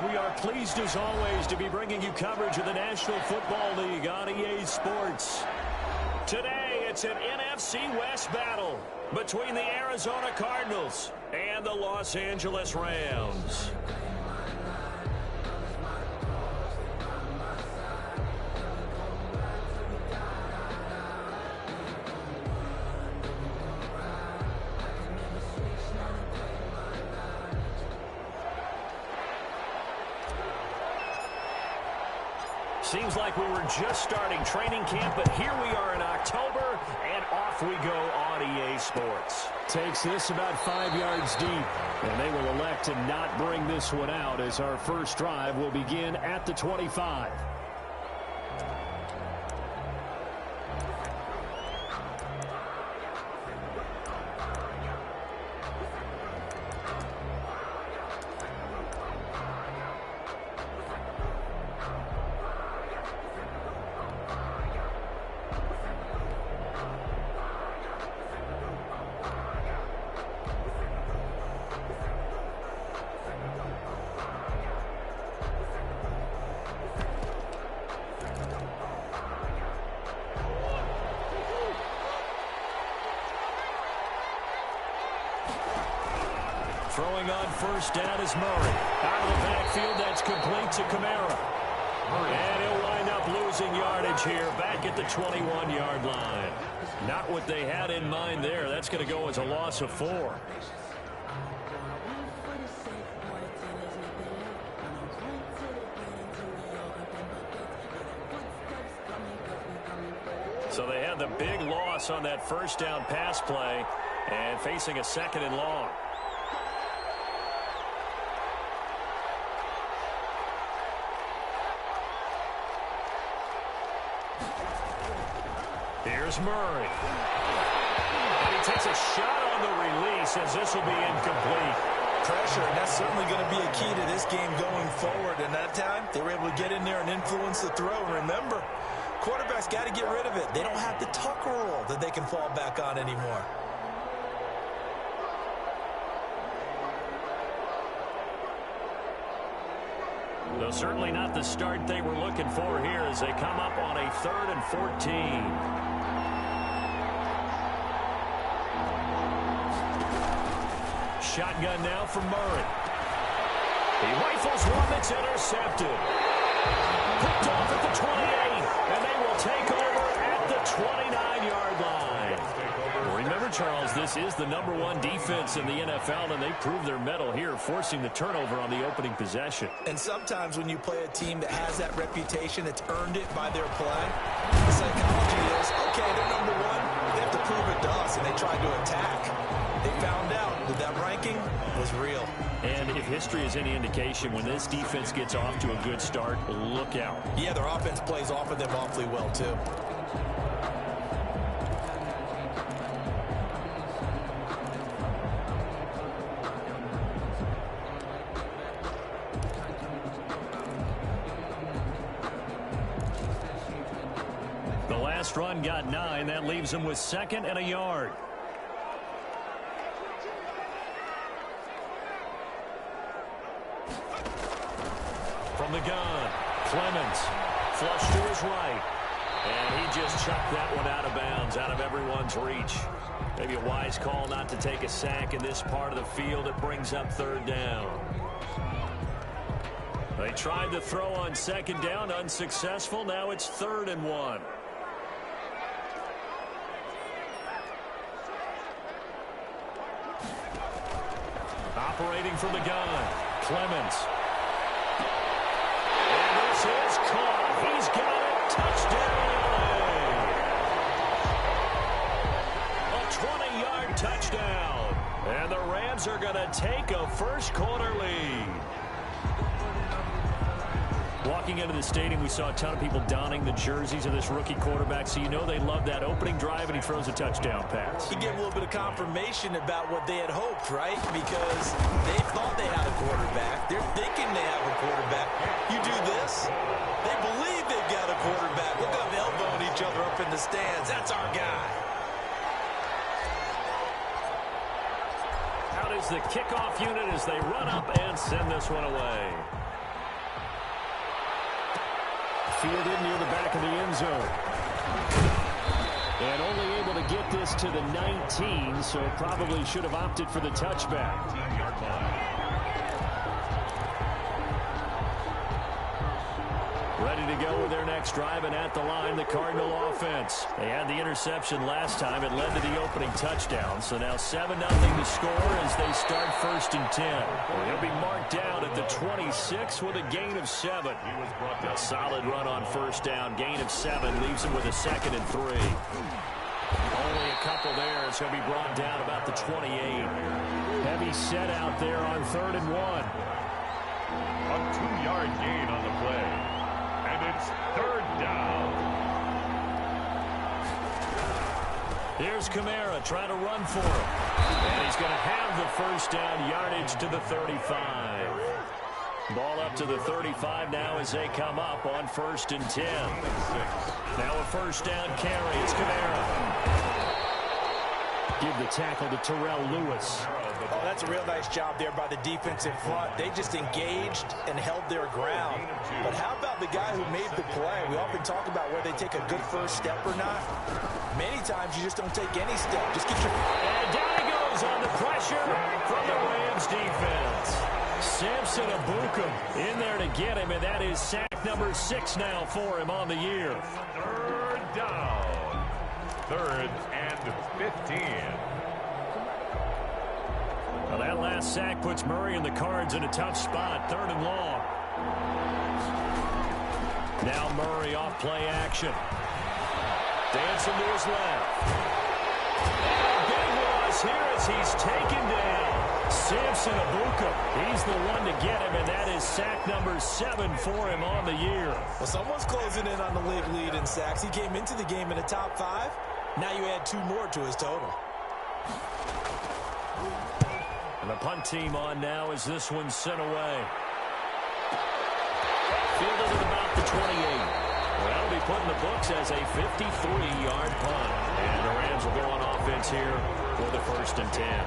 We are pleased as always to be bringing you coverage of the National Football League on EA Sports. Today it's an NFC West battle between the Arizona Cardinals and the Los Angeles Rams. Seems like we were just starting training camp, but here we are in October, and off we go on EA Sports. Takes this about 5 yards deep, and they will elect to not bring this one out as our first drive will begin at the 25. Throwing on first down is Murray. Out of the backfield, that's complete to Kamara. And he'll wind up losing yardage here back at the 21-yard line. Not what they had in mind there. That's going to go as a loss of 4. So they had the big loss on that first down pass play and facing a 2nd and long. Here's Murray. And he takes a shot on the release as this will be incomplete. Pressure, and that's certainly going to be a key to this game going forward. And that time, they were able to get in there and influence the throw. And remember, quarterbacks got to get rid of it. They don't have the tuck rule that they can fall back on anymore. Though certainly not the start they were looking for here as they come up on a 3rd and 14. Shotgun now from Murray. He rifles one that's intercepted. Picked off at the 28, and they will take over at the 29-yard line. Remember, Charles, this is the #1 defense in the NFL, and they prove their mettle here, forcing the turnover on the opening possession. And sometimes when you play a team that has that reputation, it's earned it by their play. The psychology is, okay, they're #1. They have to prove it to us, and they tried to attack. They found out that that ranking was real. And if history is any indication, when this defense gets off to a good start, look out. Yeah, their offense plays off of them awfully well, too. The last run got 9. That leaves them with 2nd and a yard. From the gun, Clemens, flush to his right. And he just chucked that one out of bounds, out of everyone's reach. Maybe a wise call not to take a sack in this part of the field. It brings up 3rd down. They tried to throw on 2nd down, unsuccessful. Now it's 3rd and 1. Operating from the gun, Clemens. This is caught. He's got it. Touchdown. A 20-yard touchdown. And the Rams are going to take a first-quarter lead. Walking into the stadium, we saw a ton of people donning the jerseys of this rookie quarterback, so you know they love that opening drive, and he throws a touchdown pass. He gave a little bit of confirmation about what they had hoped, right? Because they thought they had a quarterback. They're thinking they have a quarterback. You do this, they believe they've got a quarterback. Look at them elbowing each other up in the stands. That's our guy. Out is the kickoff unit as they run up and send this one away. fielded near the back of the end zone. And only able to get this to the 19, so probably should have opted for the touchback. Ready to go with their next drive, and at the line, the Cardinal offense. They had the interception last time. It led to the opening touchdown. So now 7-0 to score as they start 1st and 10. They'll be marked down at the 26 with a gain of 7. A solid run on 1st down. Gain of 7 leaves them with a 2nd and 3. Only a couple there as he'll be brought down about the 28. Heavy set out there on 3rd and 1. A 2-yard gain on the play. And it's 3rd down. Here's Kamara trying to run for him. And he's going to have the 1st down, yardage to the 35. Ball up to the 35 now as they come up on 1st and 10. Now a 1st down carry. It's Kamara. Give the tackle to Terrell Lewis. Oh, that's a real nice job there by the defensive front. They just engaged and held their ground. But how about the guy who made the play? We often talk about whether they take a good first step or not. Many times you just don't take any step. Just get your... And down he goes on the pressure from the Rams defense. Samson Abukum in there to get him, and that is sack number 6 now for him on the year. 3rd down. 3rd and 15. Well, that last sack puts Murray and the Cards in a tough spot. 3rd and long. Now Murray off play action. Dancing to his left. And a big loss here as he's taken down. Samson Abukum. He's the one to get him, and that is sack number 7 for him on the year. Well, someone's closing in on the league lead in sacks. He came into the game in the top 5. Now you add 2 more to his total. And the punt team on now as this one's sent away. Fielded at about the 28. Well, that'll be put in the books as a 53-yard punt. And the Rams will go on offense here for the 1st and 10.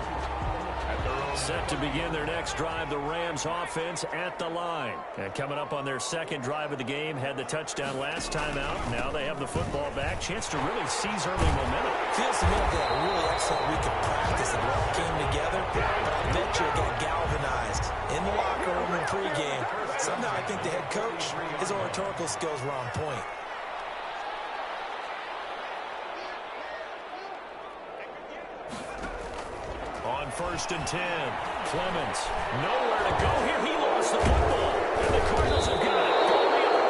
Set to begin their next drive, the Rams offense at the line. And coming up on their 2nd drive of the game, had the touchdown last time out. Now they have the football back. Chance to really seize early momentum. Feels to me like they had a really excellent week of practice. It all came together. But I bet you it got galvanized in the locker room and pregame. Somehow I think the head coach, his oratorical skills were on point. On 1st and 10, Clemens, nowhere to go here. He lost the football, and the Cardinals have got it going the other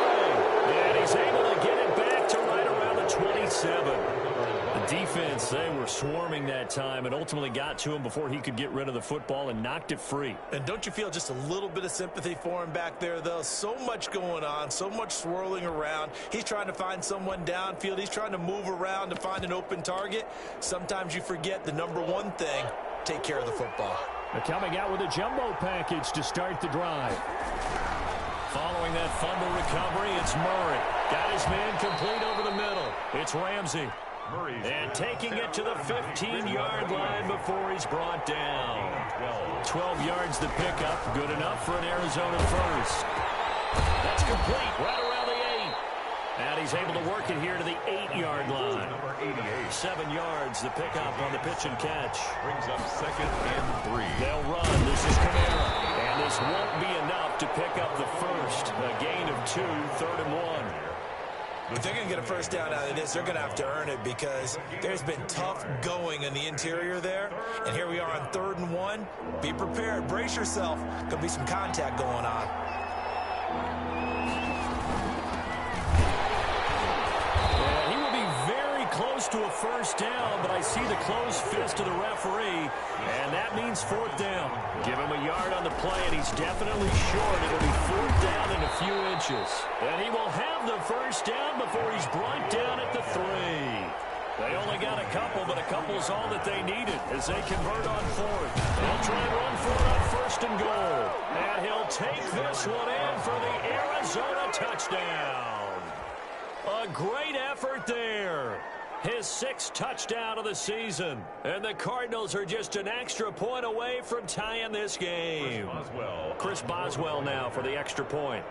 way. And he's able to get it back to right around the 27. The defense, they were swarming that time and ultimately got to him before he could get rid of the football and knocked it free. And don't you feel just a little bit of sympathy for him back there, though? So much going on, so much swirling around. He's trying to find someone downfield. He's trying to move around to find an open target. Sometimes you forget the number one thing. Take care of the football. They're coming out with a jumbo package to start the drive. Following that fumble recovery, it's Murray. Got his man complete over the middle. It's Ramsey. And taking it to the 15-yard line before he's brought down. 12 yards to pick up. Good enough for an Arizona first. That's complete right around the 8. And he's able to work it here to the 8-yard line. 7 yards the pickup on the pitch and catch. Brings up 2nd and 3. They'll run. This is Kamara. And this won't be enough to pick up the first. A gain of 2, 3rd and 1. If they're going to get a first down out of this, they're going to have to earn it because there's been tough going in the interior there. And here we are on 3rd and 1. Be prepared. Brace yourself. Going to be some contact going on. He will be very close to a first down, but I see the closed fist of the referee, and that means 4th down. Give him a yard on the play, and he's definitely short. It'll be 4th down in a few inches. And he will have the first down before he's brought down at the 3. They only got a couple, but a couple's all that they needed as they convert on 4th. They'll try and run for it on 1st and goal. And he'll take this one in for the Arizona touchdown. A great effort there. His 6th touchdown of the season. And the Cardinals are just an extra point away from tying this game. Chris Boswell now for the extra point.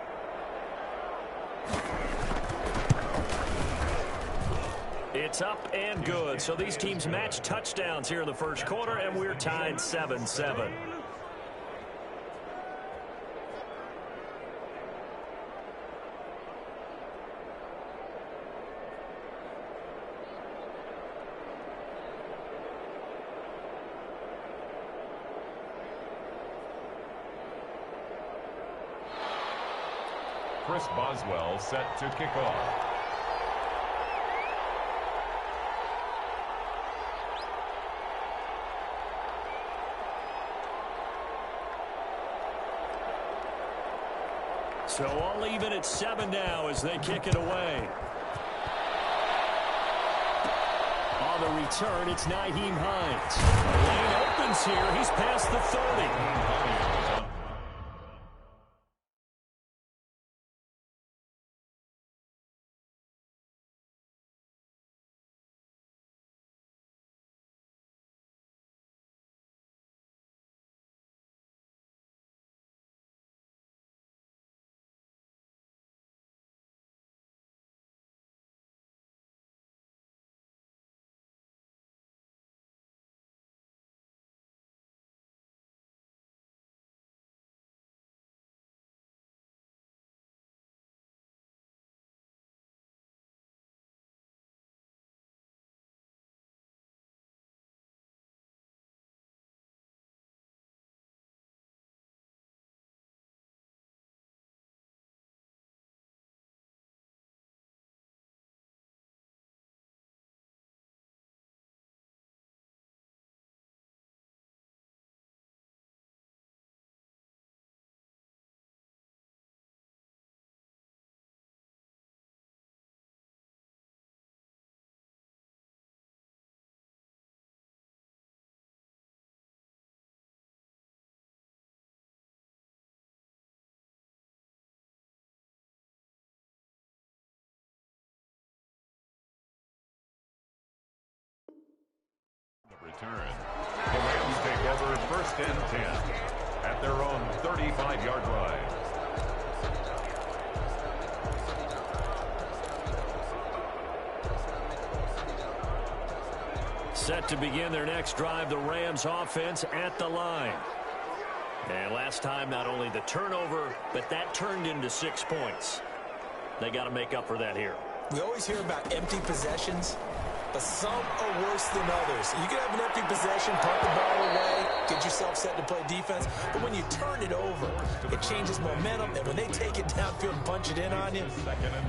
it's up and good. So these teams match touchdowns here in the first quarter, and we're tied 7-7. Chris Boswell set to kick off. So all even at 7 now as they kick it away. On the return, it's Nyheim Hines. Lane opens here. He's past the 30. Return. The Rams take over 1st and 10 at their own 35-yard line. Set to begin their next drive, the Rams offense at the line. And last time, not only the turnover, but that turned into 6 points. They got to make up for that here. We always hear about empty possessions, but some are worse than others. You can have an empty possession, punt the ball away, get yourself set to play defense, but when you turn it over, it changes momentum, and when they take it downfield and punch it in on you,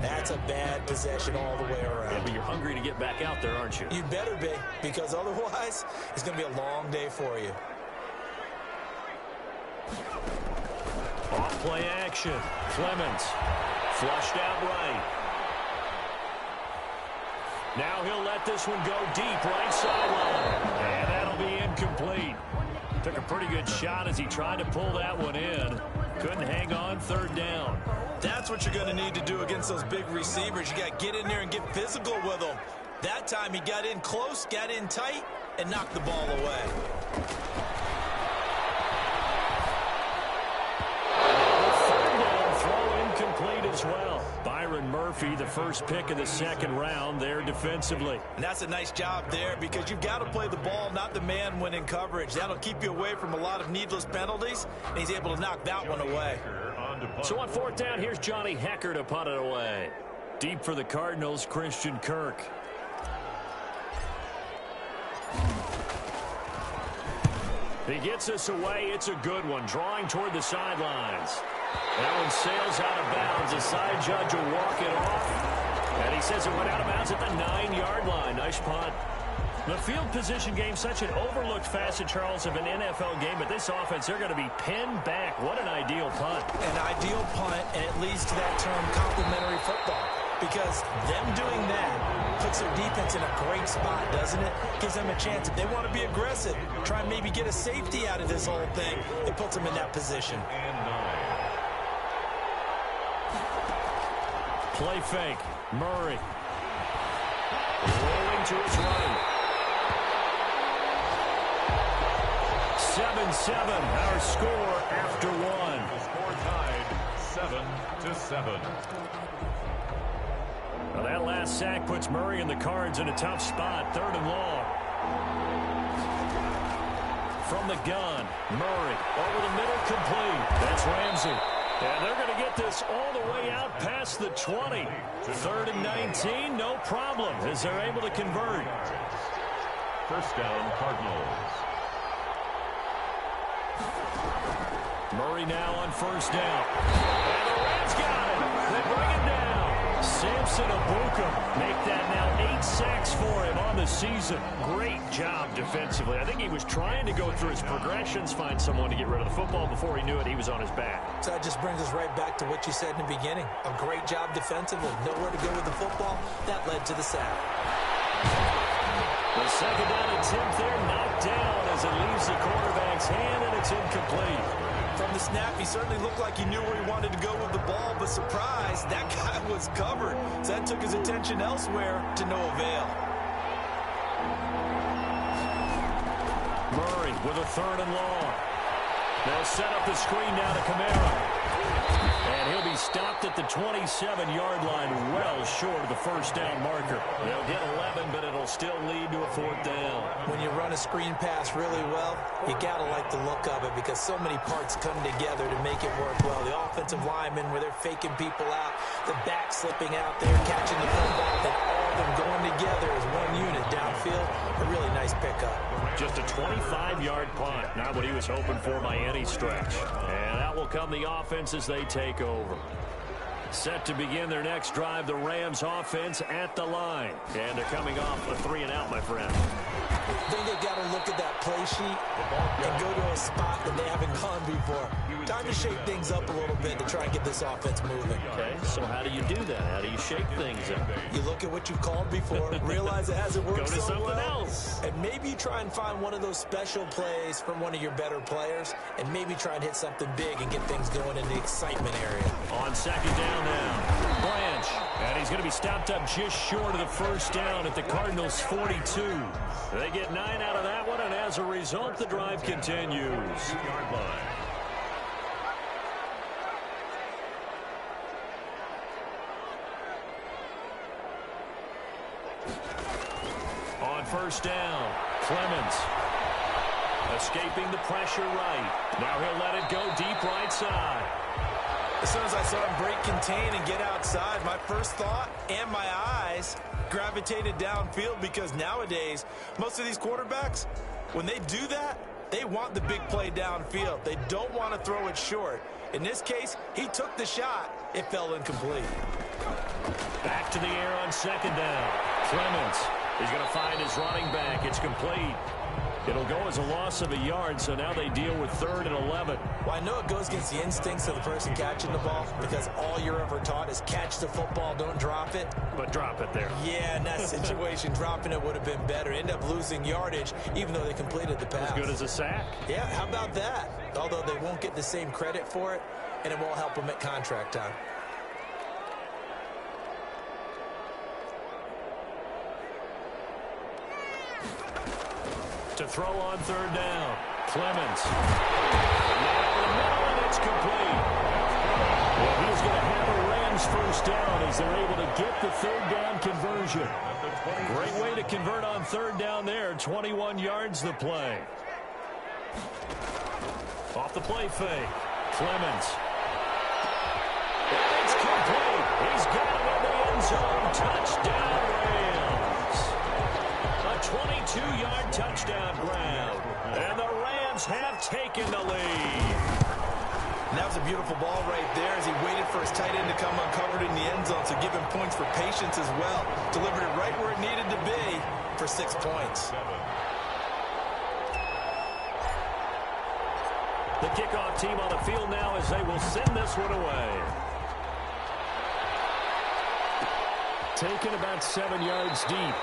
that's a bad possession all the way around. Yeah, but you're hungry to get back out there, aren't you? You better be, because otherwise, it's going to be a long day for you. Off play action. Clemens flushed out right. Now he'll let this one go deep right sideline. And that'll be incomplete. Took a pretty good shot as he tried to pull that one in. Couldn't hang on 3rd down. That's what you're going to need to do against those big receivers. You got to get in there and get physical with them. That time he got in close, got in tight, and knocked the ball away. Incomplete as well. Byron Murphy, the first pick of the 2nd round there defensively. And that's a nice job there because you've got to play the ball, not the man when in coverage. That'll keep you away from a lot of needless penalties, and he's able to knock that one away. So on 4th down, here's Johnny Hecker to punt it away. Deep for the Cardinals, Christian Kirk. He gets us away. It's a good one, drawing toward the sidelines. That one sails out of bounds. The side judge will walk it off. And he says it went out of bounds at the 9-yard line. Nice punt. The field position game, such an overlooked facet, Charles, of an NFL game. But this offense, they're going to be pinned back. What an ideal punt. An ideal punt, and it leads to that term complementary football. Because them doing that puts their defense in a great spot, doesn't it? Gives them a chance. If they want to be aggressive, try and maybe get a safety out of this whole thing, it puts them in that position. Play fake. Murray. Rolling to his right. 7-7, our score after one. The score tied 7-7. Well, that last sack puts Murray and the Cards in a tough spot. 3rd and long. From the gun, Murray over the middle, complete. That's Ramsey. And they're going to get this all the way out past the 20. 3rd and 19, no problem, as they're able to convert. First down, Cardinals. Murray now on first down. And the Rams got it. They bring him down. Samson Abuka make that now 8 sacks for him on the season. Great job defensively. I think he was trying to go through his progressions, find someone to get rid of the football. Before he knew it, he was on his back. So that just brings us right back to what you said in the beginning. A great job defensively. Nowhere to go with the football. That led to the sack. The second down attempt there knocked down as it leaves the quarterback's hand, and it's incomplete. From the snap, he certainly looked like he knew where he wanted to go with the ball, but surprise, that guy was covered. So that took his attention elsewhere to no avail. Murray with a 3rd and long. They'll set up the screen down to Kamara. And he'll be stopped at the 27-yard line, well short of the first down marker. They'll get 11, but it'll still lead to a 4th down. When you run a screen pass really well, you got to like the look of it because so many parts come together to make it work well. The offensive linemen, where they're faking people out, the back slipping out there, catching the football, and all of them going together as one unit downfield. A really nice pickup. Just a 25-yard punt, not what he was hoping for by any stretch. And out will come the offense as they take over. Set to begin their next drive, the Rams offense at the line. And they're coming off a 3-and-out, my friend. I think they've got to look at that play sheet and go to a spot that they haven't gone before. Time to shake things up a little bit to try and get this offense moving. Okay, so how do you do that? How do you shake things up? You look at what you've called before, realize it hasn't worked Go to so something well, else. and maybe try and find one of those special plays from one of your better players, and maybe try and hit something big and get things going in the excitement area. On second down now, Branch. And he's going to be stopped up just short of the first down at the Cardinals' 42. They get 9 out of that one, and as a result, the drive continues. 2-yard line. On first down, Clemens. Escaping the pressure right. Now he'll let it go deep right side. As soon as I saw him break contain and get outside, my first thought and my eyes gravitated downfield because nowadays, most of these quarterbacks, when they do that, they want the big play downfield. They don't want to throw it short. In this case, he took the shot. It fell incomplete. Back to the air on second down. Clemens is going to find his running back. It's complete. It'll go as a loss of a yard, so now they deal with 3rd and 11. Well, I know it goes against the instincts of the person catching the ball because all you're ever taught is catch the football, don't drop it. But drop it there. Yeah, in that situation, dropping it would have been better. End up losing yardage, even though they completed the pass. As good as a sack. Yeah, how about that? Although they won't get the same credit for it, and it won't help them at contract time. To throw on 3rd down, Clemens. Now in the middle, and it's complete. Well, he's going to have a Rams first down as they're able to get the 3rd down conversion. Great way to convert on 3rd down there. 21 yards the play. Off the play fake, Clemens. And it's complete. He's got it in the end zone. Touchdown, Rams. A 22-yard touchdown grab. And the Rams have taken the lead. And that was a beautiful ball right there as he waited for his tight end to come uncovered in the end zone, so give him points for patience as well. Delivered it right where it needed to be for 6 points. The kickoff team on the field now as they will send this one away. Taken about 7 yards deep.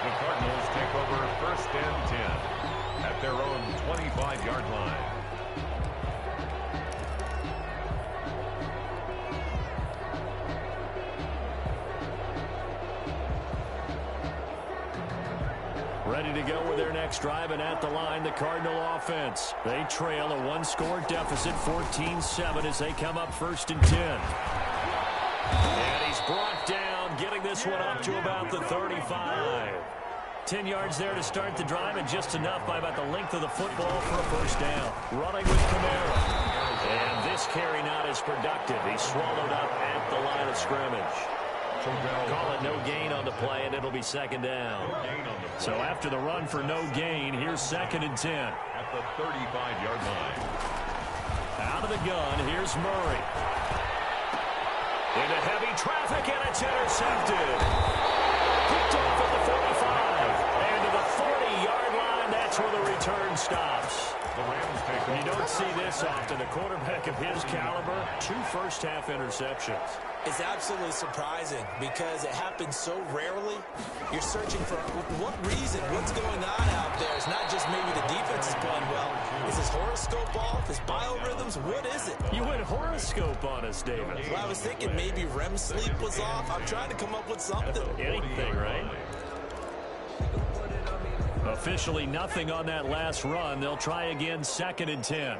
The Cardinals take over 1st and 10 at their own 25-yard line. Ready to go with their next drive, and at the line, the Cardinal offense. They trail a 1-score deficit, 14-7, as they come up 1st and 10. And he's brought down bring this one up to about the 35. 10 yards there to start the drive, and just enough by about the length of the football for a first down. Running with Kamara. And this carry not as productive. He's swallowed up at the line of scrimmage. Call it no gain on the play, and it'll be second down. So after the run for no gain, here's 2nd and 10. At the 35-yard line. Out of the gun, here's Murray. Into heavy traffic, and it's intercepted. Picked off at the 45. And to the 40-yard line, that's where the return stops. You don't see this often. A quarterback of his caliber, 2 first-half interceptions. It's absolutely surprising because it happens so rarely. You're searching for what reason, what's going on out there. It's not just maybe the defense is playing well. Is his horoscope off? His biorhythms? What is it? You went horoscope on us, David. Well, I was thinking maybe REM sleep was off. I'm trying to come up with something. Anything, right? Officially nothing on that last run. They'll try again, 2nd and 10.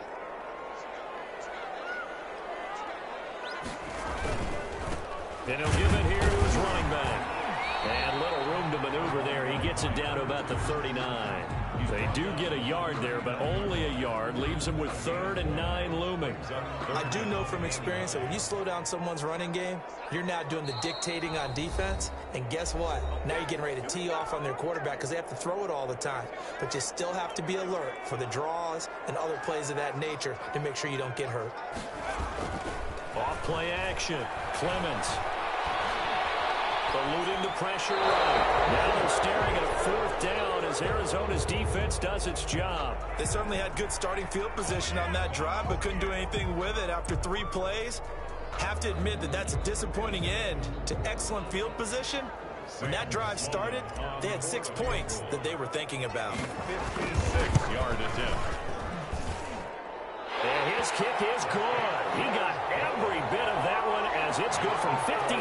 And he'll give it here to his running back. And little room to maneuver there. He gets it down to about the 39. They do get a yard there, but only a yard. Leaves him with 3rd and 9 looming. I do know from experience that when you slow down someone's running game, you're now doing the dictating on defense. And guess what? Now you're getting ready to tee off on their quarterback because they have to throw it all the time. But you still have to be alert for the draws and other plays of that nature to make sure you don't get hurt. Off play action. Clemens. Eluding the pressure right. Now they're staring at a 4th down as Arizona's defense does its job. They certainly had good starting field position on that drive, but couldn't do anything with it after 3 plays. Have to admit that that's a disappointing end to excellent field position. When that drive started, they had 6 points that they were thinking about. 56-yard attempt. And his kick is good. He got every bit of that one as it's good from 56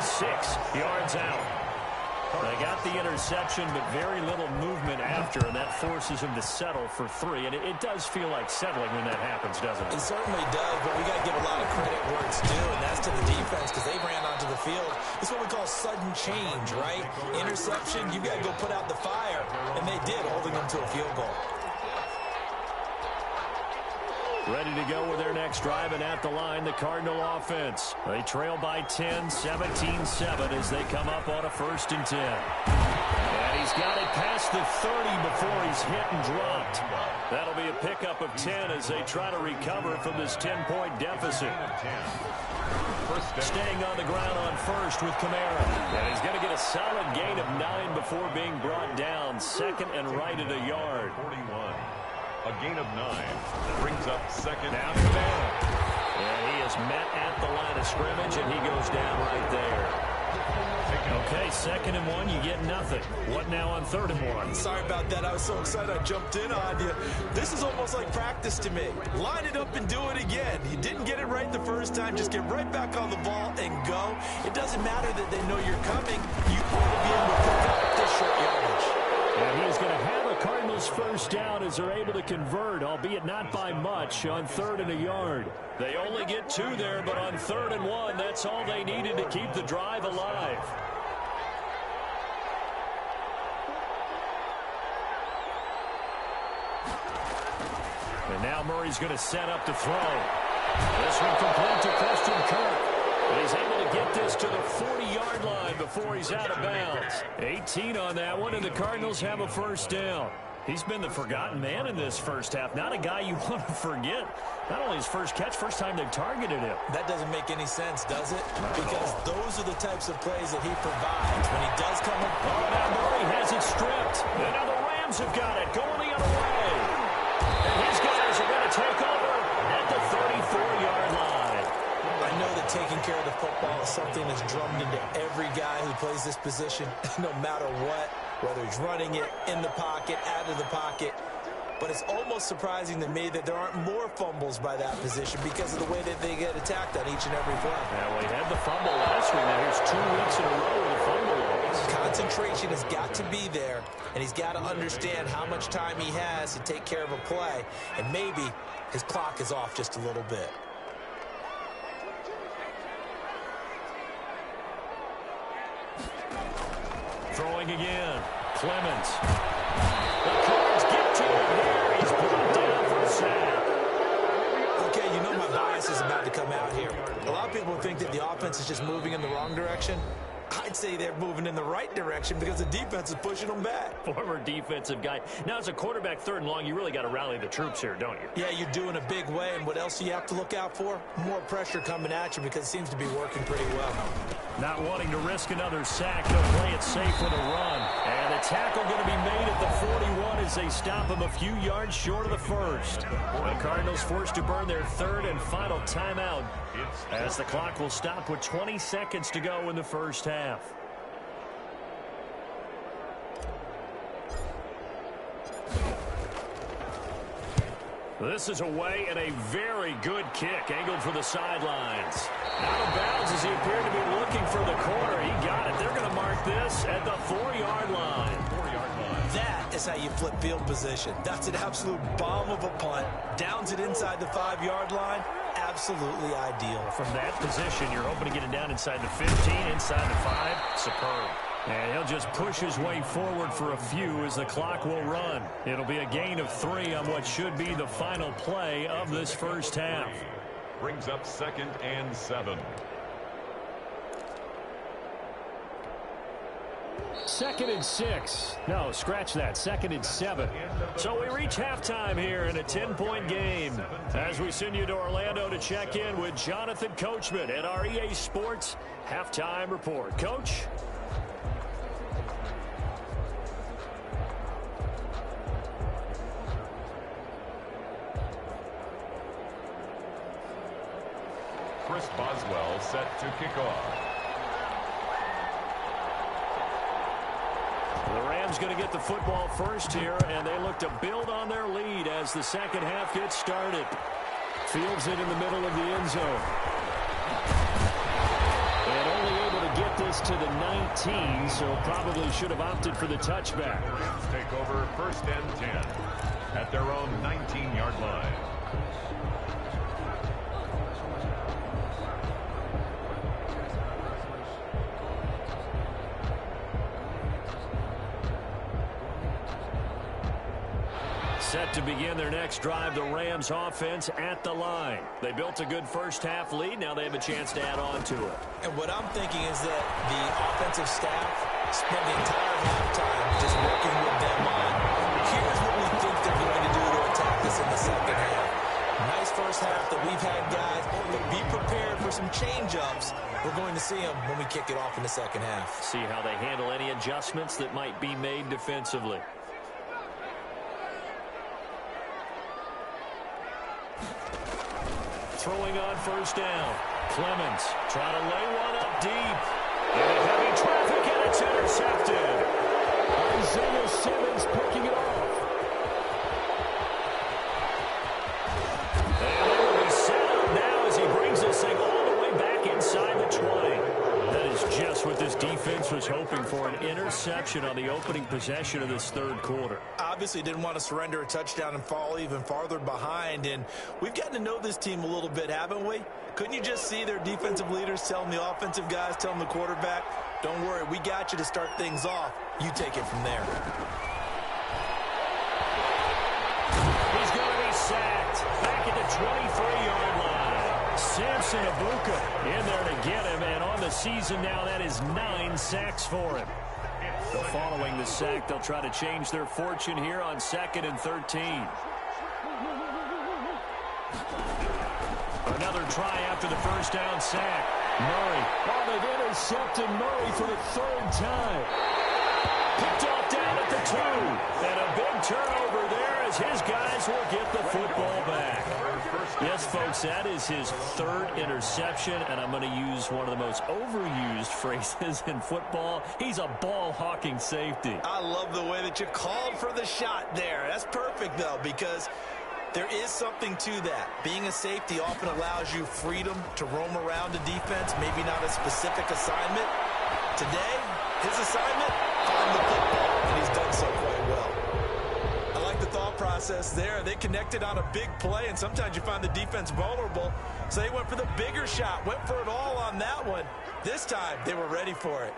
yards out. They got the interception, but very little movement after, and that forces him to settle for 3. And it does feel like settling when that happens, doesn't it? It certainly does, but we got to give a lot of credit where it's due, and that's to the defense because they ran onto the field. It's what we call sudden change, right? Interception, you got to go put out the fire, and they did, holding them to a field goal. Ready to go with their next drive, and at the line, the Cardinal offense. They trail by 10, 17-7 as they come up on a 1st and 10. And he's got it past the 30 before he's hit and dropped. That'll be a pickup of 10 as they try to recover from this 10-point deficit. Staying on the ground on 1st with Kamara. And he's going to get a solid gain of 9 before being brought down. 2nd and right at a yard. 41. A gain of 9. Brings up 2nd. Now Kamara. And he is met at the line of scrimmage, and he goes down right there. Okay, 2nd and 1, you get nothing. What now on 3rd and 1? Sorry about that. I was so excited I jumped in on you. This is almost like practice to me. Line it up and do it again. You didn't get it right the first time. Just get right back on the ball and go. It doesn't matter that they know you're coming. You want to be able to pick up this short yardage. And he's going to have a Cardinals first down as they're able to convert, albeit not by much, on 3rd and a yard. They only get 2 there, but on 3rd and 1, that's all they needed to keep the drive alive. And now Murray's going to set up to throw. This one complete to Christian Kirk. And he's able to get this to the 40-yard line before he's out of bounds. 18 on that one, and the Cardinals have a first down. He's been the forgotten man in this first half. Not a guy you want to forget. Not only his first catch, first time they've targeted him. That doesn't make any sense, does it? Because those are the types of plays that he provides when he does come up. Oh, now Murray has it stripped. And now the Rams have got it going the other way. And his guys are going to take over at the 34-yard line. I know that taking care of the football is something that's drummed into every guy who plays this position, no matter what, whether he's running it, in the pocket, out of the pocket. But it's almost surprising to me that there aren't more fumbles by that position because of the way that they get attacked on each and every play. Yeah, well, he had the fumble last week. Now here's 2 weeks in a row with a fumble loss. Concentration has got to be there, and he's got to understand how much time he has to take care of a play, and maybe his clock is off just a little bit. Throwing again. Clemens. The Cards get to him there. He's brought down for a sack. Okay, you know my bias is about to come out here. A lot of people think that the offense is just moving in the wrong direction. I'd say they're moving in the right direction because the defense is pushing them back. Former defensive guy. Now, as a quarterback, 3rd and long, you really got to rally the troops here, don't you? Yeah, you do in a big way. And what else do you have to look out for? More pressure coming at you because it seems to be working pretty well. Not wanting to risk another sack, they'll play it safe with a run. And the tackle going to be made at the 41 as they stop him a few yards short of the first. The Cardinals forced to burn their 3rd and final timeout as the clock will stop with 20 seconds to go in the first half. This is away and a very good kick, angled for the sidelines. Out of bounds as he appeared to be looking for the corner. He got it. They're going to mark this at the 4-yard line. That is how you flip field position. That's an absolute bomb of a punt. Downs it inside the 5-yard line. Absolutely ideal. From that position, you're hoping to get it down inside the 15, inside the 5. Superb. And he'll just push his way forward for a few as the clock will run. It'll be a gain of 3 on what should be the final play of this first half. Brings up 2nd and 7. 2nd and 6. No, scratch that. 2nd and 7. So we reach halftime here in a 10-point game as we send you to Orlando to check in with Jonathan Coachman at our EA Sports Halftime Report. Coach? Chris Boswell set to kick off. The Rams going to get the football first here, and they look to build on their lead as the second half gets started. Fields it in the middle of the end zone. And only able to get this to the 19, so probably should have opted for the touchback. Rams take over 1st and 10 at their own 19-yard line. Set to begin their next drive, the Rams offense at the line. They built a good first half lead. Now they have a chance to add on to it. And what I'm thinking is that the offensive staff spent the entire halftime just working with them on, here's what we think they're going to do to attack this in the second half. Nice first half that we've had, guys, but be prepared for some change-ups. We're going to see them when we kick it off in the second half. See how they handle any adjustments that might be made defensively. Throwing on first down. Clemens trying to lay one up deep. Into heavy traffic, and it's intercepted. Isaiah Simmons picking it off. And they will be set up now as he brings this thing all the way back inside the 20. That is just what this defense was hoping for, an interception on the opening possession of this 3rd quarter. Obviously didn't want to surrender a touchdown and fall even farther behind, and we've gotten to know this team a little bit, haven't we? Couldn't you just see their defensive leaders telling the offensive guys, telling the quarterback, don't worry, we got you to start things off. You take it from there. He's going to be sacked back at the 23-yard line. Samson Abuka in there to get him, and on the season now, that is 9 sacks for him. So following the sack, they'll try to change their fortune here on 2nd and 13. Another try after the first down sack. Murray. Oh, they've intercepted Murray for the 3rd time. Picked off down at the 2. And a big turnover there as his guys will get the football back. Yes, folks, that is his 3rd interception, and I'm going to use one of the most overused phrases in football. He's a ball-hawking safety. I love the way that you called for the shot there. That's perfect, though, because there is something to that. Being a safety often allows you freedom to roam around a defense, maybe not a specific assignment. Today, his assignment, find the football, and he's done so quite well. I like the thought process there. They connected on a big play, and sometimes you find the defense vulnerable. So they went for the bigger shot, went for it all on that one. This time, they were ready for it.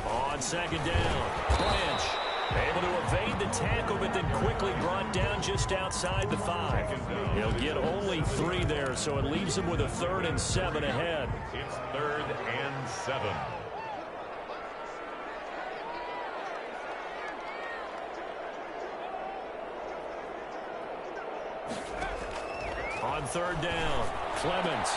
On second down, Lynch able to evade the tackle, but then quickly brought down just outside the 5. He'll get only 3 there, so it leaves him with a 3rd and 7 ahead. It's 3rd and 7. On 3rd down, Clemens.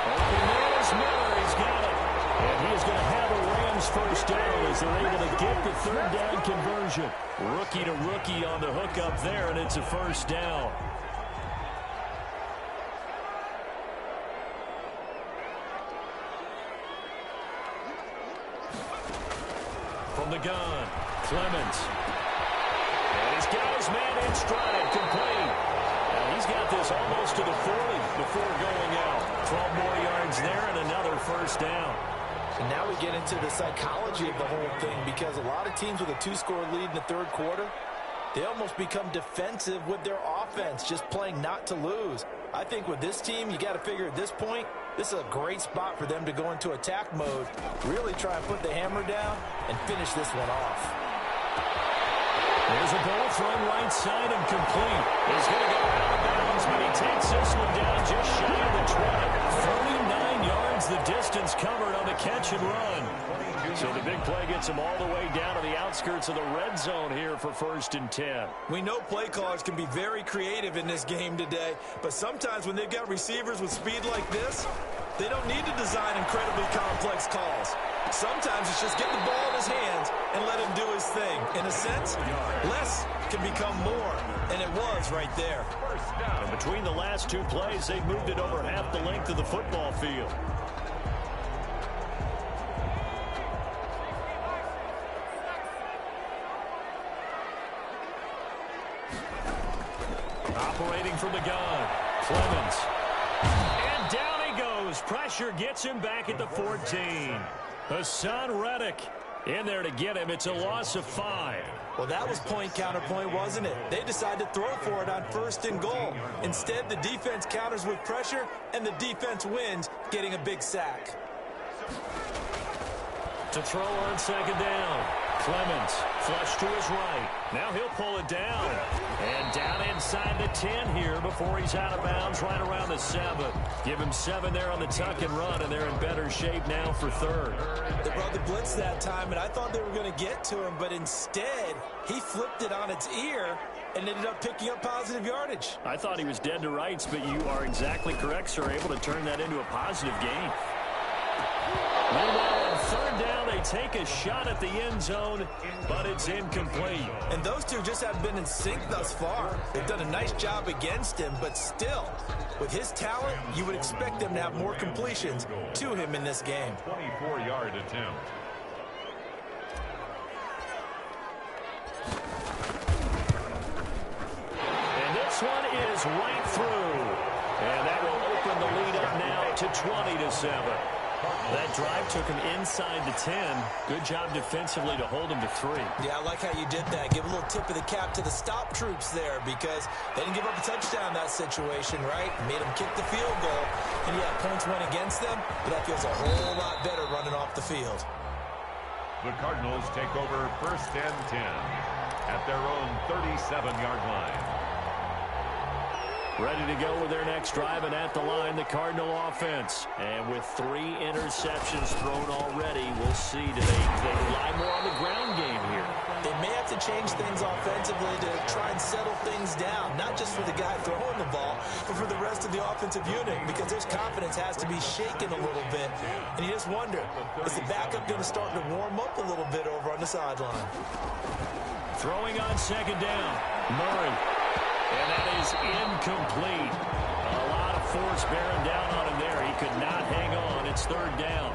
Open man is Miller. He's got it. And he is going to have a Rams first down as they're able to get the 3rd down conversion. Rookie to rookie on the hook up there, and it's a first down. From the gun, Clemens. And he's got his man in stride, complete. And he's got this almost to the 40 before going out. 12 more yards there and another first down. And now we get into the psychology of the whole thing, because a lot of teams with a 2-score lead in the 3rd quarter, they almost become defensive with their offense, just playing not to lose. I think with this team, you got to figure at this point, this is a great spot for them to go into attack mode, really try and put the hammer down and finish this one off. There's a ball thrown right side and complete. He's going to go out of bounds, but he takes this one down just shy of the 20. 39 yards the distance covered on the catch and run. So the big play gets him all the way down to the outskirts of the red zone here for 1st and 10. We know play callers can be very creative in this game today, but sometimes when they've got receivers with speed like this, they don't need to design incredibly complex calls. Sometimes it's just get the ball in his hands and let him do his thing. In a sense, less can become more, and it was right there. And between the last 2 plays, they've moved it over half the length of the football field. Operating from the gun, Clemens. And down he goes. Pressure gets him back at the 14. Hassan Reddick in there to get him. It's a loss of 5. Well, that was point counterpoint, wasn't it? They decided to throw for it on 1st and goal. Instead, the defense counters with pressure, and the defense wins, getting a big sack. To throw on 2nd down. Clemens, flush to his right. Now he'll pull it down. And down inside the 10 here before he's out of bounds right around the 7. Give him 7 there on the tuck and run, and they're in better shape now for 3rd. They brought the blitz that time, and I thought they were going to get to him, but instead, he flipped it on its ear and ended up picking up positive yardage. I thought he was dead to rights, but you are exactly correct, sir. Able to turn that into a positive gain. Meanwhile, on 3rd down, they take a shot at the end zone, but it's incomplete. And those two just haven't been in sync thus far. They've done a nice job against him, but still, with his talent, you would expect them to have more completions to him in this game. 24-yard attempt. And this one is right through. And that will open the lead up now to 20-7. That drive took him inside the 10. Good job defensively to hold him to 3. Yeah, I like how you did that. Give a little tip of the cap to the stop troops there, because they didn't give up a touchdown in that situation, right? Made them kick the field goal. And yeah, points went against them, but that feels a whole lot better running off the field. The Cardinals take over 1st and 10 at their own 37-yard line. Ready to go with their next drive, and at the line, the Cardinal offense. And with 3 interceptions thrown already, we'll see. Do they rely more on the ground game here? They may have to change things offensively to try and settle things down, not just for the guy throwing the ball, but for the rest of the offensive unit, because their confidence has to be shaken a little bit. And you just wonder, is the backup going to start to warm up a little bit over on the sideline? Throwing on 2nd down, Murray. And that is incomplete. A lot of force bearing down on him there. He could not hang on. It's 3rd down.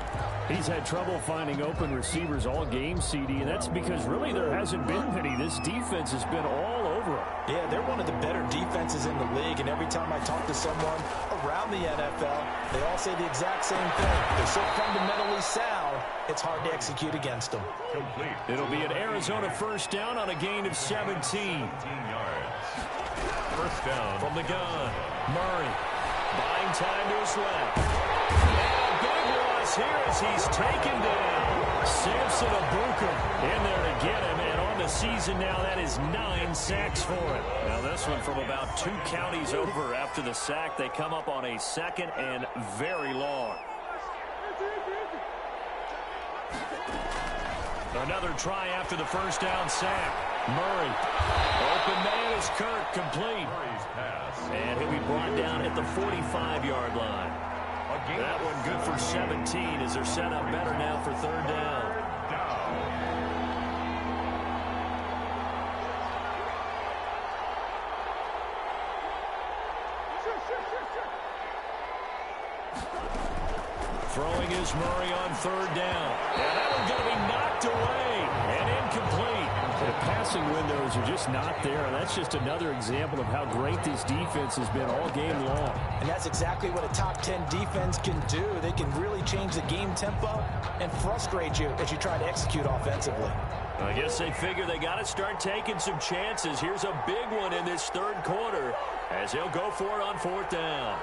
He's had trouble finding open receivers all game, CD, and that's because really there hasn't been many. This defense has been all over him. Yeah, they're one of the better defenses in the league, and every time I talk to someone around the NFL, they all say the exact same thing. They're so fundamentally sound, it's hard to execute against them. Complete. It'll be an Arizona 1st down on a gain of 17. 17 yards. 1st down. From the gun, Murray buying time to his left. And a big loss here as he's taken down. Samson Abuka in there to get him, and on the season now, that is 9 sacks for him. Now this one from about 2 counties over after the sack. They come up on a 2nd and very long. Another try after the first down sack. Murray. Open man is Kirk, complete. And he'll be brought down at the 45-yard line. That one good for 17 as they're set up better now for 3rd down. Throwing is Murray on 3rd down. And that one's going to be knocked away and incomplete. The passing windows are just not there. That's just another example of how great this defense has been all game long. And that's exactly what a top 10 defense can do. They can really change the game tempo and frustrate you as you try to execute offensively. I guess they figure they got to start taking some chances. Here's a big one in this 3rd quarter as they'll go for it on 4th down.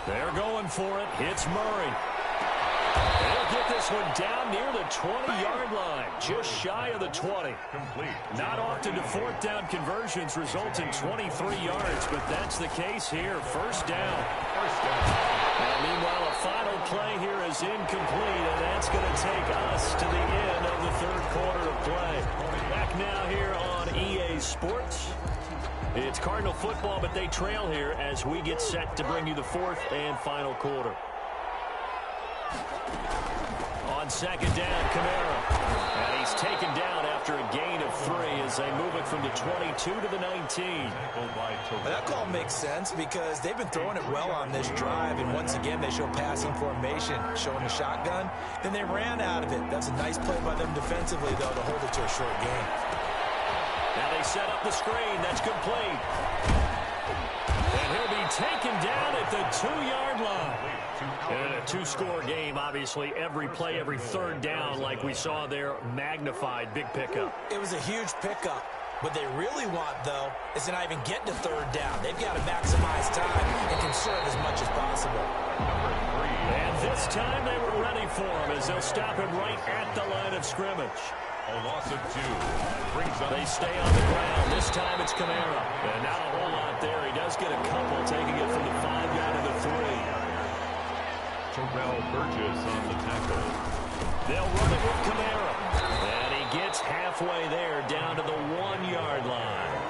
They're going for it. Hits Murray. They'll get this one down near the 20-yard line, just shy of the 20. Not often do 4th down conversions result in 23 yards, but that's the case here. 1st down. And meanwhile, a final play here is incomplete, and that's going to take us to the end of the 3rd quarter of play. Back now here on EA Sports. It's Cardinal football, but they trail here as we get set to bring you the 4th and final quarter. On 2nd down, Kamara. And he's taken down after a gain of 3 as they move it from the 22 to the 19. That call makes sense because they've been throwing it well on this drive, and once again they show passing formation, showing the shotgun. Then they ran out of it. That's a nice play by them defensively, though, to hold it to a short game. Now they set up the screen. That's complete. And he'll be taken down at the 2-yard line. In a 2-score game, obviously, every play, every 3rd down, like we saw there, magnified. Big pickup. It was a huge pickup. What they really want, though, is to not even get to 3rd down. They've got to maximize time and conserve as much as possible. And this time they were ready for him as they'll stop him right at the line of scrimmage. A loss of 2. They stay on the ground. This time it's Kamara. And not a whole lot there. He does get a couple, taking it from the 5 down to the 3. Terrell Burgess on the tackle. They'll run it with Kamara. And he gets halfway there down to the 1-yard line.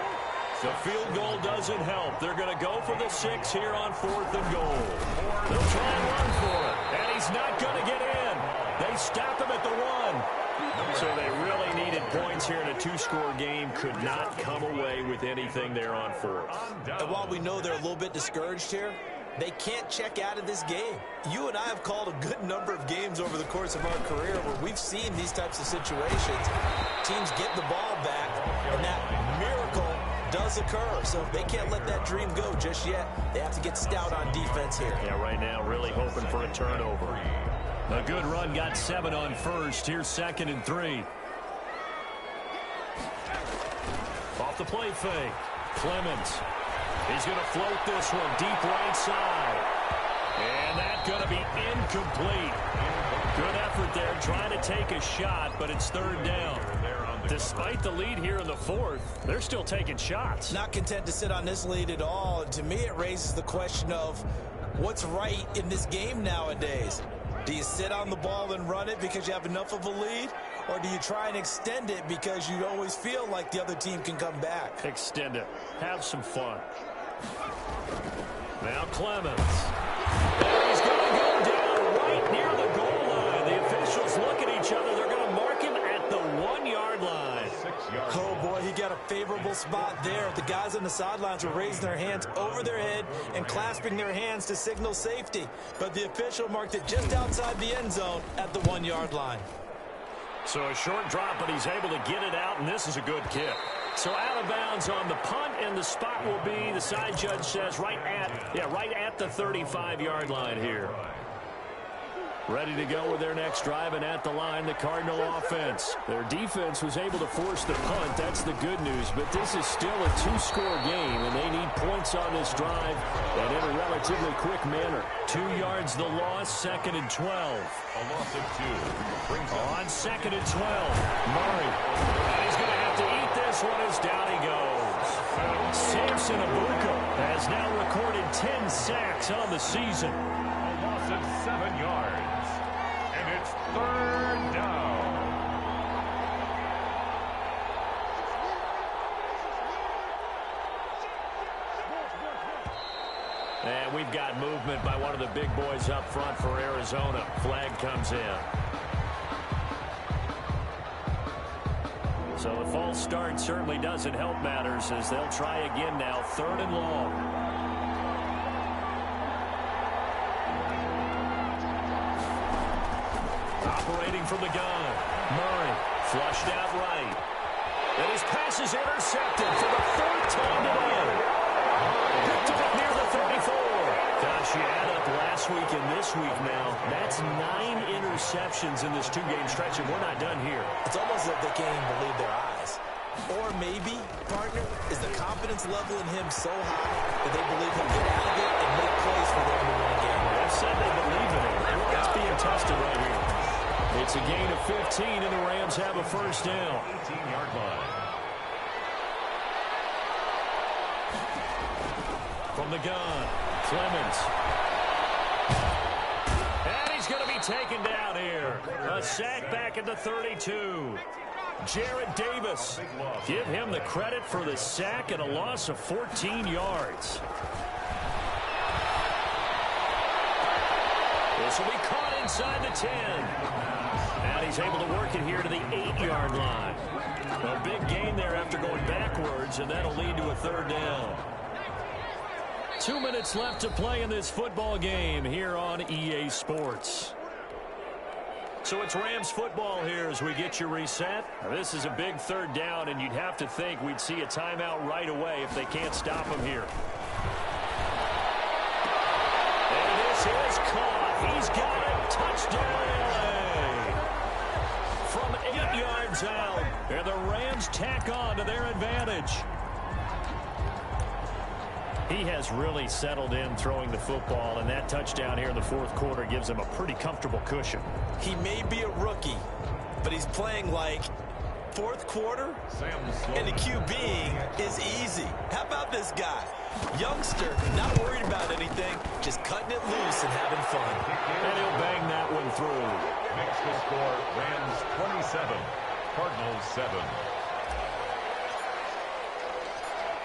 The field goal doesn't help. They're going to go for the 6 here on 4th and goal. They'll try and run for it. And he's not going to get in. They stop him at the 1. So they really needed points here in a 2-score game. Could not come away with anything there on 4th. And while we know they're a little bit discouraged here, they can't check out of this game. You and I have called a good number of games over the course of our career where we've seen these types of situations. Teams get the ball back, and that miracle does occur. So they can't let that dream go just yet. They have to get stout on defense here. Yeah, right now really hoping for a turnover. A good run, got 7 on 1st. Here's 2nd and 3. Off the play fake. Clemens. He's going to float this one deep right side. And that's going to be incomplete. Good effort there, trying to take a shot, but it's 3rd down. Despite the lead here in the 4th, they're still taking shots. Not content to sit on this lead at all. And to me, it raises the question of what's right in this game nowadays. Do you sit on the ball and run it because you have enough of a lead? Or do you try and extend it because you always feel like the other team can come back? Extend it. Have some fun. Now Clemens. He's going to go down right near the goal line. The officials look at each other. They're going to mark him at the 1-yard line. Oh, boy, he got a favorable spot there. The guys on the sidelines were raising their hands over their head and clasping their hands to signal safety. But the official marked it just outside the end zone at the 1-yard line. So a short drop, but he's able to get it out, and this is a good kick. So out of bounds on the punt, and the spot will be, the side judge says, right at the 35-yard line here. Ready to go with their next drive, and at the line, the Cardinal offense. Their defense was able to force the punt. That's the good news, but this is still a two-score game, and they need points on this drive and in a relatively quick manner. 2 yards the loss, 2nd and 12. A loss of 2. On 2nd and 12, Murray. He's going to have to eat this one as down he goes. Samson Abuka has now recorded 10 sacks on the season. A loss of 7 yards. And it's 3rd down. And we've got movement by one of the big boys up front for Arizona. Flag comes in. So the false start certainly doesn't help matters as they'll try again now. 3rd and long. Operating from the gun. Murray flushed out right. And his pass is intercepted for the 4th time today. Picked up near the 34. Gosh, you add up last week and this week now. That's 9 interceptions in this 2-game stretch, and we're not done here. It's almost like they can't even believe their eyes. Or maybe, partner, is the confidence level in him so high that they believe he'll get out of it and make plays for them to win a game. They've said they believe in him. It's being tested right here. It's a gain of 15, and the Rams have a 1st down. 18-yard line. From the gun, Clemens. And he's going to be taken down here. A sack back at the 32. Jared Davis. Give him the credit for the sack and a loss of 14 yards. This will be caught inside the 10. And he's able to work it here to the 8-yard line. A big gain there after going backwards, and that'll lead to a 3rd down. 2 minutes left to play in this football game here on EA Sports. So it's Rams football here as we get you reset. This is a big 3rd down, and you'd have to think we'd see a timeout right away if they can't stop him here. And this is caught. He's got it. Touchdown, LA. From 8 yards out, and the Rams tack on to their advantage. He has really settled in throwing the football, and that touchdown here in the 4th quarter gives him a pretty comfortable cushion. He may be a rookie, but he's playing like 4th quarter, and the QBing is easy. How about this guy? Youngster, not worried about anything, just cutting it loose and having fun. And he'll bang that one through. Makes the score Rams 27, Cardinals 7.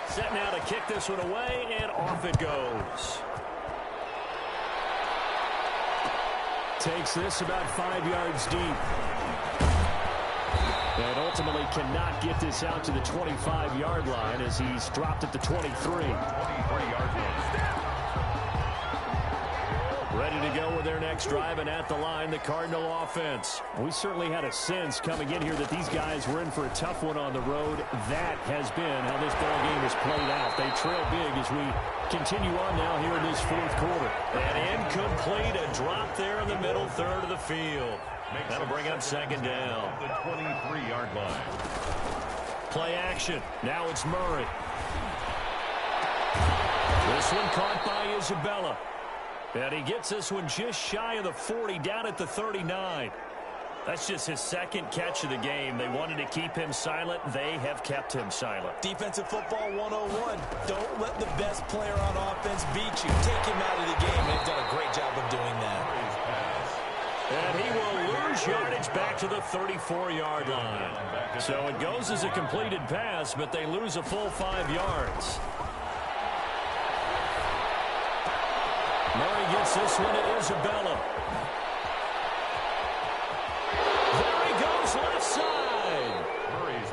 Set now to kick this one away, and off it goes. Takes this about 5 yards deep. And ultimately cannot get this out to the 25-yard line as he's dropped at the 23. 23-yard line. Ready to go with their next drive, and at the line, the Cardinal offense. We certainly had a sense coming in here that these guys were in for a tough one on the road. That has been how this ball game has played out. They trail big as we continue on now here in this 4th quarter. And incomplete, a drop there in the middle 3rd of the field. That'll bring up 2nd down. The 23-yard line. Play action. Now it's Murray. This one caught by Isabella. And he gets this one just shy of the 40, down at the 39. That's just his 2nd catch of the game. They wanted to keep him silent. They have kept him silent. Defensive football 101. Don't let the best player on offense beat you. Take him out of the game. They've done a great job of doing that. And he will lose yardage back to the 34-yard line. So it goes as a completed pass, but they lose a full 5 yards. Murray gets this one to Isabella. There he goes, left side.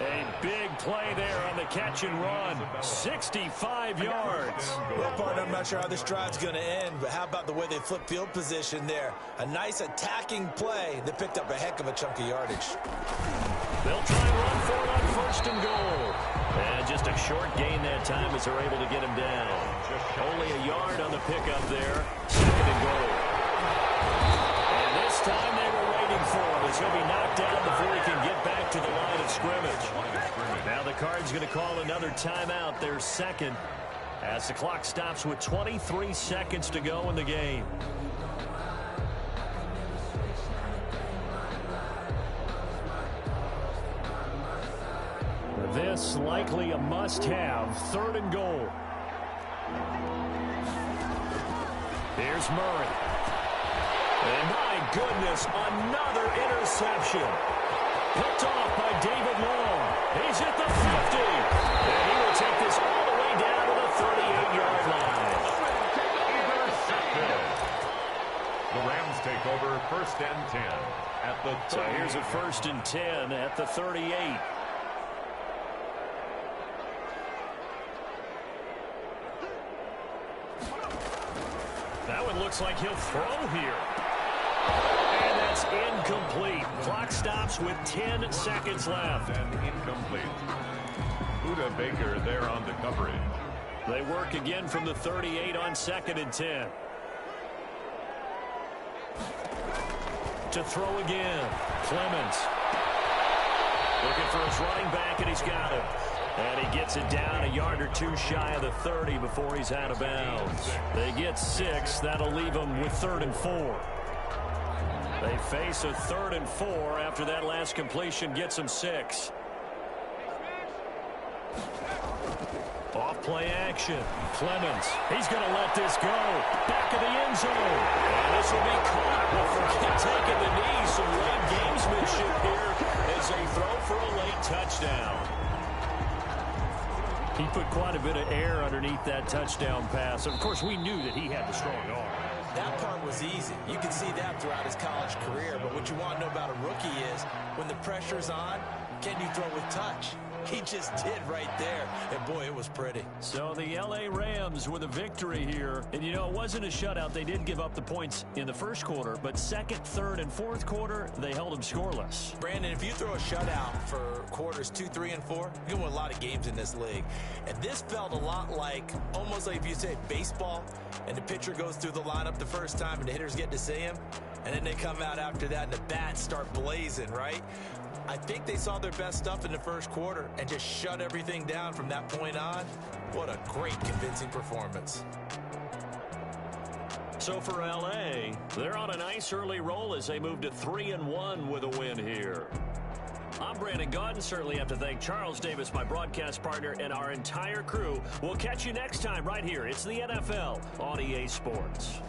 A big play there on the catch and run. 65 yards. Well, partner, I'm not sure how this drive's going to end, but how about the way they flip field position there? A nice attacking play that picked up a heck of a chunk of yardage. They'll try and run for it on 1st and goal. And just a short gain that time as they're able to get him down. Only a yard on the pickup there. 2nd and goal. And this Card's going to call another timeout, their second, as the clock stops with 23 seconds to go in the game. This likely a must-have, 3rd and goal. Here's Murray. And my goodness, another interception. Picked off by David Long. He's at the 50. And he will take this all the way down to the 38-yard line. Intercepted. The Rams take over 1st and 10 at the 38. So here's a 1st and 10 at the 38. That one looks like he'll throw here. And that's incomplete. Clock stops with 10 seconds left. And incomplete. Buda Baker there on the coverage. They work again from the 38 on 2nd and 10. To throw again. Clemens. Looking for his running back, and he's got him. And he gets it down a yard or two shy of the 30 before he's out of bounds. They get 6. That'll leave them with 3rd and 4. They face a 3rd and 4 after that last completion gets them 6. Off play action. Clemens. He's going to let this go. Back of the end zone. And this will be caught. But forget taking the knee. Some late gamesmanship here as they throw for a late touchdown. He put quite a bit of air underneath that touchdown pass. Of course, we knew that he had the strong arm. That part was easy. You can see that throughout his college career. But what you want to know about a rookie is when the pressure's on, can you throw with touch? He just did right there. And, boy, it was pretty. So the L.A. Rams with a victory here. And, you know, it wasn't a shutout. They did give up the points in the first quarter. But 2nd, 3rd, and 4th quarter, they held them scoreless. Brandon, if you throw a shutout for quarters 2, 3, and 4, you can win a lot of games in this league. And this felt a lot like, almost like if you say baseball, and the pitcher goes through the lineup the first time and the hitters get to see him, and then they come out after that and the bats start blazing, right? I think they saw their best stuff in the first quarter and just shut everything down from that point on. What a great, convincing performance. So for L.A., they're on a nice early roll as they move to 3-1 with a win here. I'm Brandon Gaudin. Certainly have to thank Charles Davis, my broadcast partner, and our entire crew. We'll catch you next time right here. It's the NFL on EA Sports.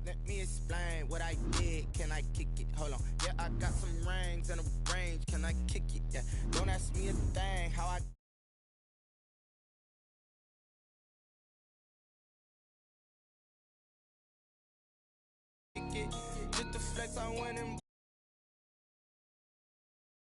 Let me explain what I did. Can I kick it? Hold on. Yeah, I got some rings and a range. Can I kick it? Yeah. Don't ask me a thing. How I kick it. Just the flex I went and